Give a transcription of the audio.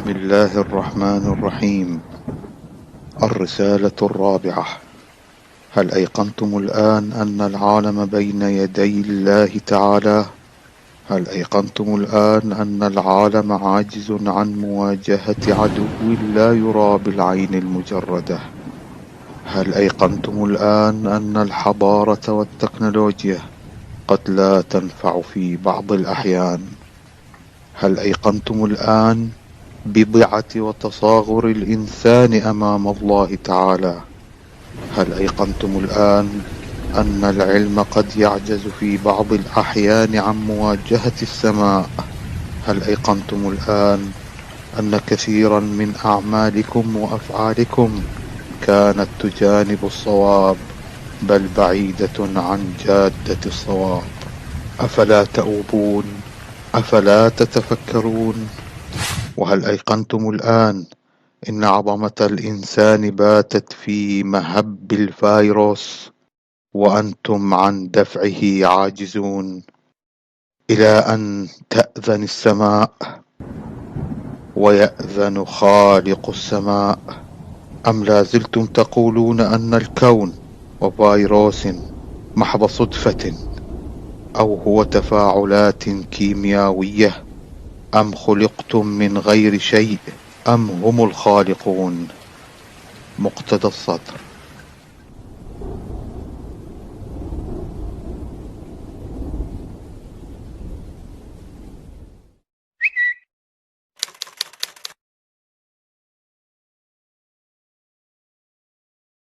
بسم الله الرحمن الرحيم. الرسالة الرابعة. هل أيقنتم الآن أن العالم بين يدي الله تعالى؟ هل أيقنتم الآن أن العالم عاجز عن مواجهة عدو لا يرى بالعين المجردة؟ هل أيقنتم الآن أن الحضارة والتكنولوجيا قد لا تنفع في بعض الأحيان؟ هل أيقنتم الآن بضعة وتصاغر الإنسان أمام الله تعالى؟ هل أيقنتم الآن أن العلم قد يعجز في بعض الأحيان عن مواجهة السماء؟ هل أيقنتم الآن أن كثيرا من أعمالكم وأفعالكم كانت تجانب الصواب بل بعيدة عن جادة الصواب؟ أفلا تؤوبون؟ أفلا تتفكرون؟ وهل أيقنتم الآن إن عظمة الإنسان باتت في مهب الفيروس وأنتم عن دفعه عاجزون، إلى أن تأذن السماء ويأذن خالق السماء؟ أم لا زلتم تقولون أن الكون وفيروس محض صدفة، أو هو تفاعلات كيميائية؟ أم خلقتم من غير شيء؟ أم هم الخالقون؟ مقتدى السطر.